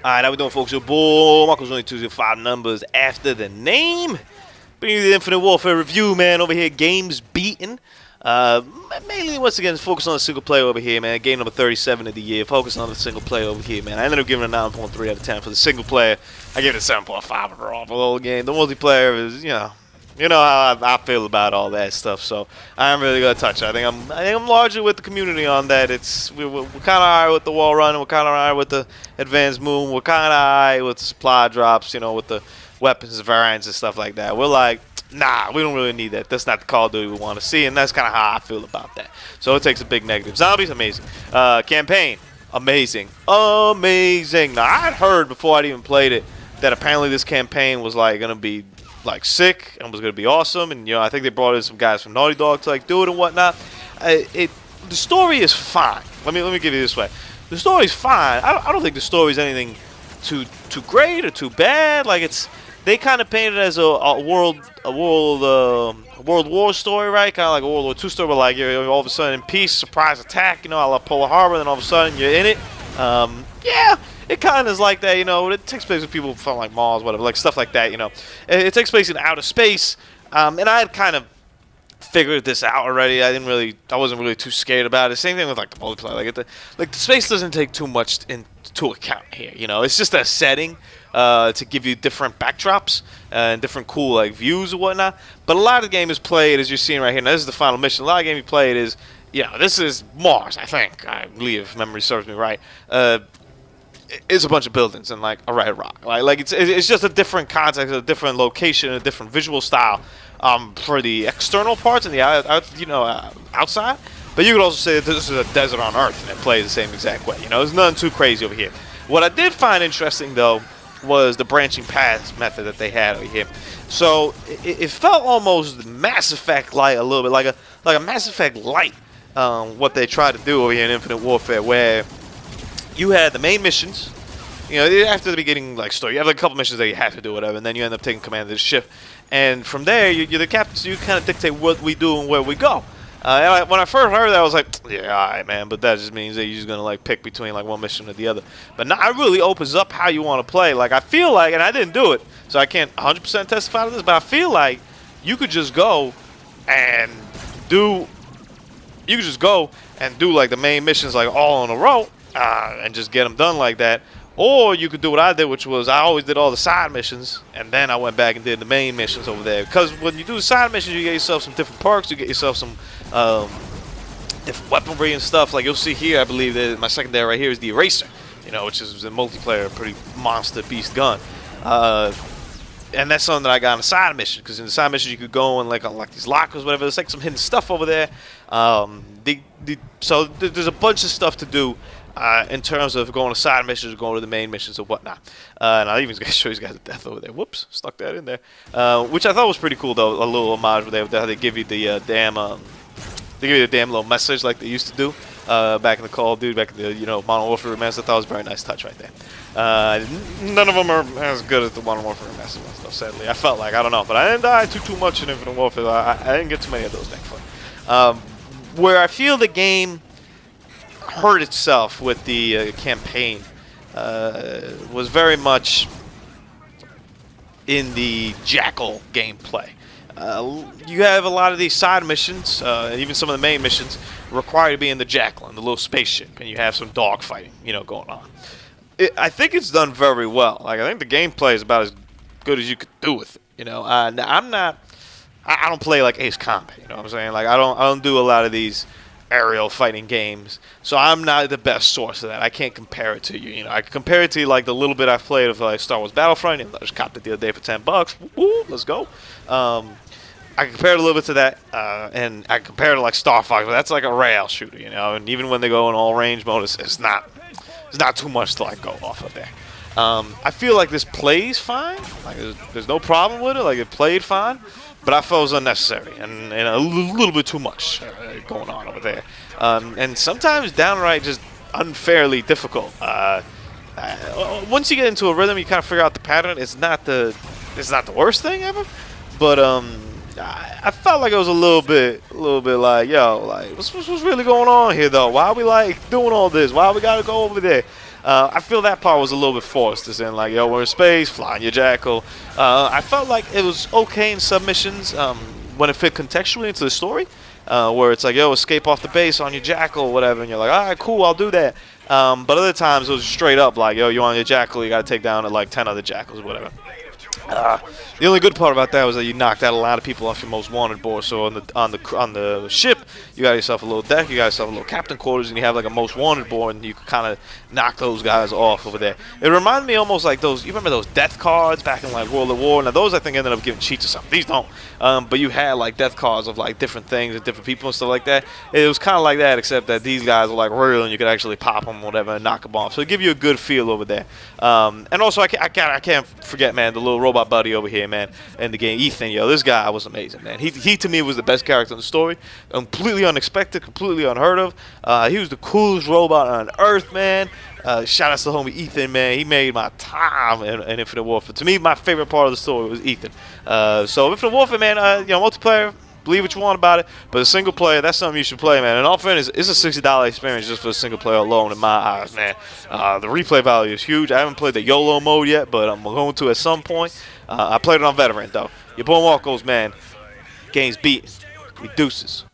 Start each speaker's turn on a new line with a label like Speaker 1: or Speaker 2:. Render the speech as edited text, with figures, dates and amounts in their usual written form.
Speaker 1: Alright, how we doing, folks? Your boy Marco's only 205 numbers after the name. Bringing you the Infinite Warfare review, man. Over here, games beaten. Mainly, once again, focus on the single player over here, man. Game number 37 of the year. Focus on the single player over here, man. I ended up giving it a 9.3 out of 10 for the single player. I gave it a 7.5 overall for the whole game. The multiplayer is, you know how I feel about all that stuff. So I'm really gonna touch it. I think I'm largely with the community on that. We're kind of alright with the wall run. We're kind of alright with the advanced moon. We're kind of alright with the supply drops. With the weapons variants and stuff like that. We're like, nah, we don't really need that. That's not the Call of Duty we want to see, and that's kind of how I feel about that. So it takes a big negative. Zombies, amazing. Campaign, amazing, amazing. Now I'd heard before I'd even played it that apparently this campaign was like gonna be like sick and was gonna be awesome, and I think they brought in some guys from Naughty Dog to like do it and whatnot. The story is fine. Let me give you this way. The story's fine. I don't think the story's anything too great or too bad. Like they kind of paint it as a world war story, right? Kind of like a World War II story, where like you're all of a sudden in peace, surprise attack, a la Pearl Harbor, and then all of a sudden you're in it. Yeah. It kind of is like that, It takes place with people from like Mars, whatever, like stuff like that, It takes place in outer space, and I had kind of figured this out already. I wasn't really too scared about it. Same thing with like the multiplayer. Like the space doesn't take too much into account here. It's just a setting to give you different backdrops and different cool like views or whatnot. But a lot of the game is played as you're seeing right here. Now this is the final mission. A lot of the game you played is, this is Mars. I think, I believe, if memory serves me right. It's a bunch of buildings and like a red rock. Like it's just a different context, a different location, a different visual style for the external parts and the outside. But you could also say that this is a desert on Earth and it plays the same exact way. There's nothing too crazy over here. What I did find interesting though was the branching paths method that they had over here. So it felt almost Mass Effect light a little bit, like a Mass Effect light. What they tried to do over here in Infinite Warfare, where you had the main missions, after the beginning like story. You have like a couple missions that you have to do, whatever, and then you end up taking command of the ship. And from there, you're the captain, so you kind of dictate what we do and where we go. When I first heard that, I was like, yeah, all right, man, but that just means that you're just going to like pick between like one mission or the other. But now it really opens up how you want to play. Like I feel like, and I didn't do it, so I can't 100% testify to this, but I feel like you could just go and do like the main missions like all in a row. And just get them done like that. Or you could do what I did, which was I always did all the side missions, and then I went back and did the main missions over there. Because when you do the side missions, you get yourself some different perks, you get yourself some different weaponry and stuff. Like you'll see here, I believe that my secondary right here is the Eraser, which is a multiplayer, pretty monster beast gun. And that's something that I got in the side mission, because in the side mission you could go and like unlock these lockers, whatever. There's like some hidden stuff over there. So there's a bunch of stuff to do. In terms of going to side missions or going to the main missions or whatnot. And I'll even show you guys the death over there. Whoops, stuck that in there. Which I thought was pretty cool, though. A little homage with how they give you the damn little message like they used to do back in the Call of Duty, back in the Modern Warfare Remastered. I thought it was a very nice touch right there. None of them are as good as the Modern Warfare Remastered ones, though. Sadly, I felt like, I don't know, but I didn't die too much in Infinite Warfare. I didn't get too many of those, thankfully. Where I feel the game hurt itself with the campaign was very much in the Jackal gameplay. You have a lot of these side missions, and even some of the main missions require you to be in the Jackal, in the little spaceship, and you have some dogfighting, going on. I think it's done very well. Like I think the gameplay is about as good as you could do with it. I don't play like Ace Combat. You know what I'm saying? Like I don't do a lot of these aerial fighting games, so I'm not the best source of that. I can't compare it to you. I can compare it to like the little bit I've played of like Star Wars Battlefront. I just copped it the other day for $10. Woo, let's go. I can compare it a little bit to that, and I can compare it to like Star Fox, but that's like a rail shooter, And even when they go in all range mode, it's not too much to like go off of there. I feel like this plays fine. Like there's no problem with it. Like it played fine. But I felt it was unnecessary and a little bit too much going on over there. And sometimes downright just unfairly difficult. Once you get into a rhythm, you kind of figure out the pattern. It's not the worst thing ever. But I felt like it was a little bit like, yo, like what's really going on here though? Why are we like doing all this? Why we gotta go over there? I feel that part was a little bit forced. As in, like, yo, we're in space, flying your jackal. I felt like it was okay in submissions when it fit contextually into the story, where it's like, yo, escape off the base on your jackal or whatever, and you're like, all right, cool, I'll do that. But other times it was straight up like, yo, you're on your jackal, you got to take down like 10 other jackals or whatever. The only good part about that was that you knocked out a lot of people off your most wanted board. So on the ship, you got yourself a little deck, you got yourself a little captain quarters, and you have like a most wanted board, and you can kind of knock those guys off over there. It reminded me almost like those. You remember those death cards back in like World of War? Now those I think ended up giving cheats or something. These don't. But you had like death cards of like different things and different people and stuff like that. It was kind of like that, except that these guys were like real, and you could actually pop them, whatever, and knock them off. So it give you a good feel over there. And also I can't forget, man, the little robot buddy over here, man, in the game, Ethan. Yo, this guy was amazing, man. He to me was the best character in the story. Completely unexpected, completely unheard of. He was the coolest robot on Earth, man. Shout out to the homie Ethan, man. He made my time in Infinite Warfare. To me, my favorite part of the story was Ethan. So Infinite Warfare, man, multiplayer, believe what you want about it, but a single player, that's something you should play, man. And all fairness, it's a $60 experience just for the single player alone in my eyes, man. The replay value is huge. I haven't played the YOLO mode yet, but I'm going to at some point. I played it on Veteran, though. Your boy Marcos, man. Game's beat. We deuces.